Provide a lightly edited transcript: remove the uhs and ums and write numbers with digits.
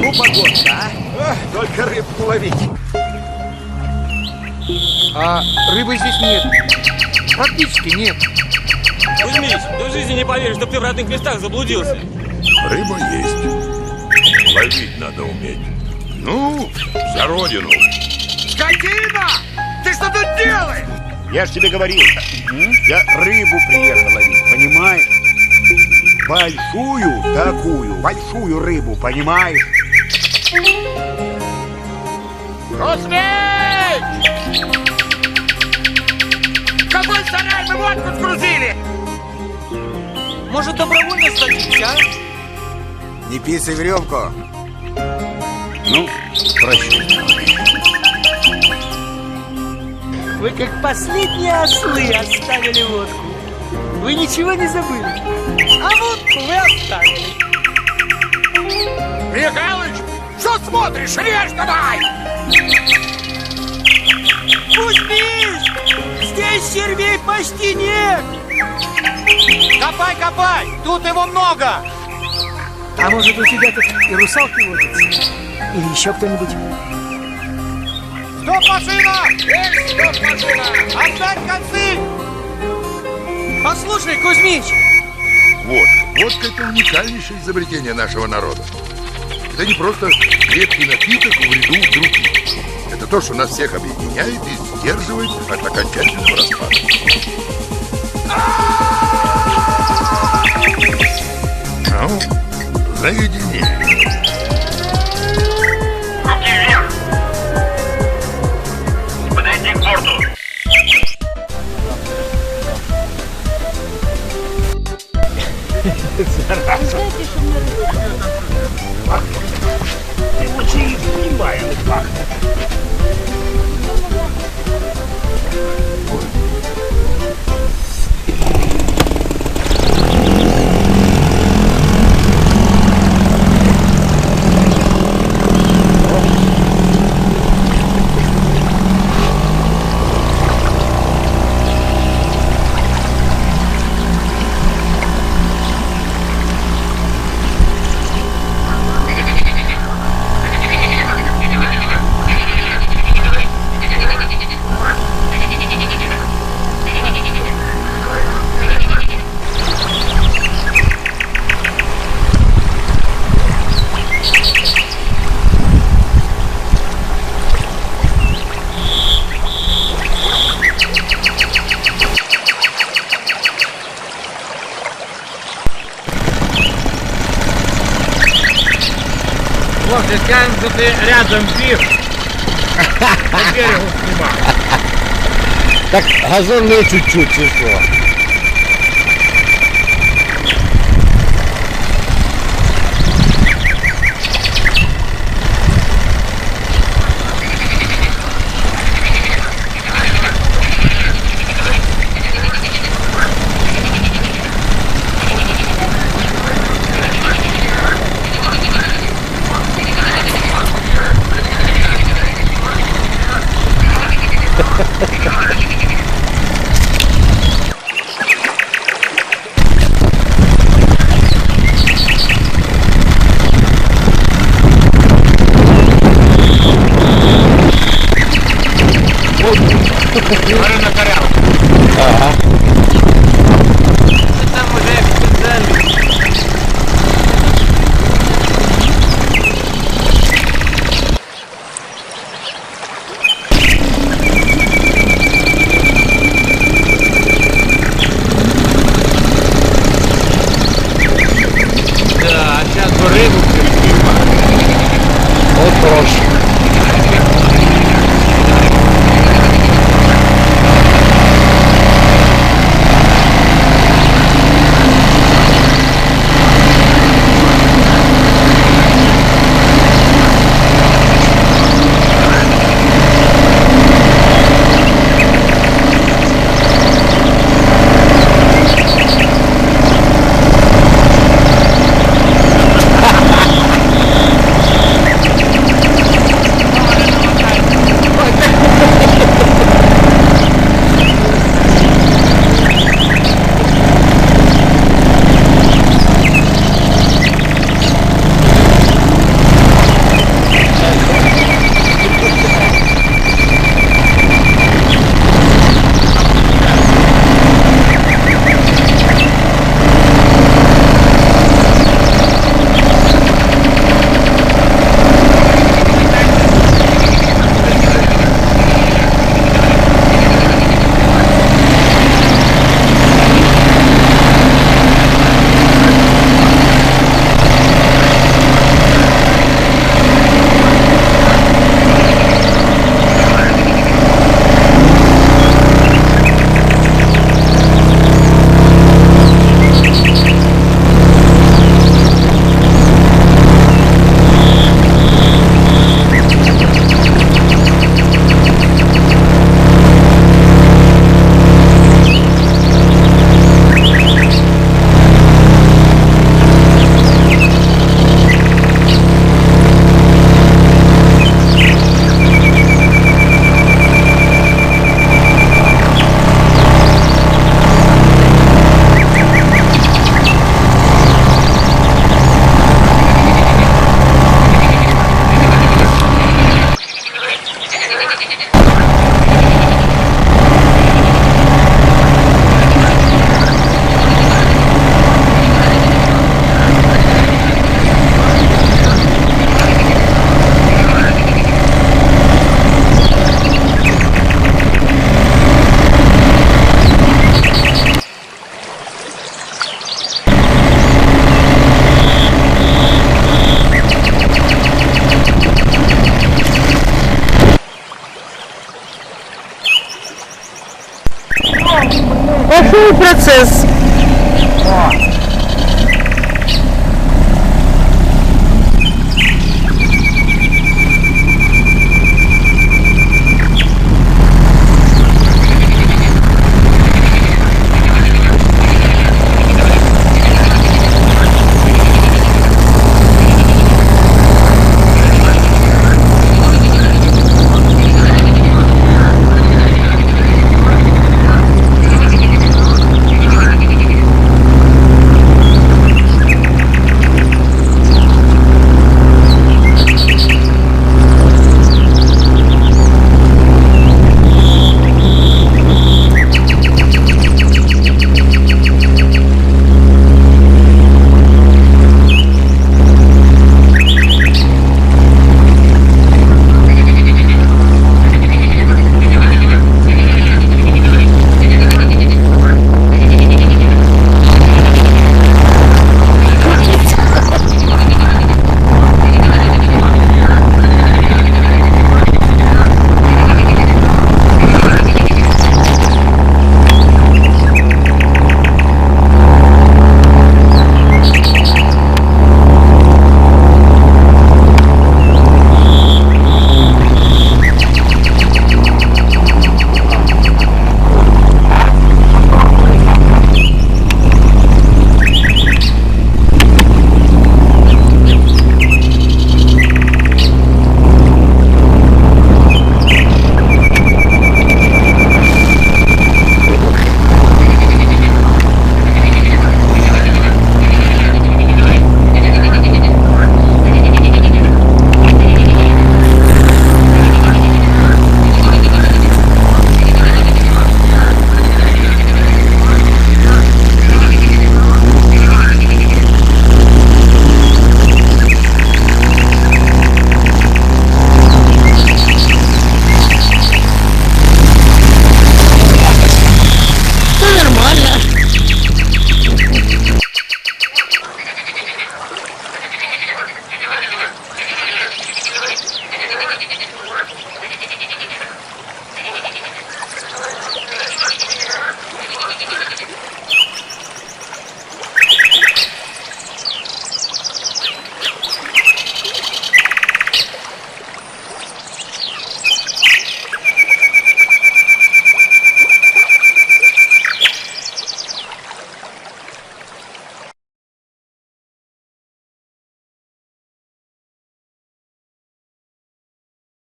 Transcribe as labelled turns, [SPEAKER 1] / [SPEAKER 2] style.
[SPEAKER 1] Ну, погодка, а? Только рыбку ловить.
[SPEAKER 2] А рыбы здесь нет. Практически нет.
[SPEAKER 3] Кузьмич, ты в жизни не поверишь, что ты в родных местах заблудился.
[SPEAKER 4] Рыба есть. Ловить надо уметь. Ну, за родину.
[SPEAKER 1] Скотина! Ты что тут делаешь?
[SPEAKER 5] Я ж тебе говорил, я рыбу приехал ловить, понимаешь? Большую рыбу, понимаешь?
[SPEAKER 1] Кузьмич! В какой сарай мы водку сгрузили?
[SPEAKER 2] Может, добровольно садимся, а?
[SPEAKER 5] Не писай веревку. Ну, прощай.
[SPEAKER 6] Вы как последние ослы оставили водку. Вы ничего не забыли. А водку вы оставили.
[SPEAKER 1] Михалыч, что смотришь? Режь давай!
[SPEAKER 6] Кузьмич! Здесь червей почти нет.
[SPEAKER 1] Копай, копай! Тут его много!
[SPEAKER 6] А может, у тебя тут и русалки водятся? Или еще кто-нибудь?
[SPEAKER 1] Стоп, машина! Эй, стоп, машина! Отдать концы!
[SPEAKER 2] Послушай, Кузьмич!
[SPEAKER 4] Водка — это уникальнейшее изобретение нашего народа. Это не просто крепкий напиток в ряду других. Это то, что нас всех объединяет и сдерживает от окончательного распада. Ну, заведение.
[SPEAKER 7] Руки вверх! Подойди к борту!
[SPEAKER 5] Ты очень внимательно пахнет.
[SPEAKER 3] Слушай, скажем, что ты рядом пив. На берегу снимал.
[SPEAKER 5] Так газонную чуть-чуть, и что?
[SPEAKER 8] процесс.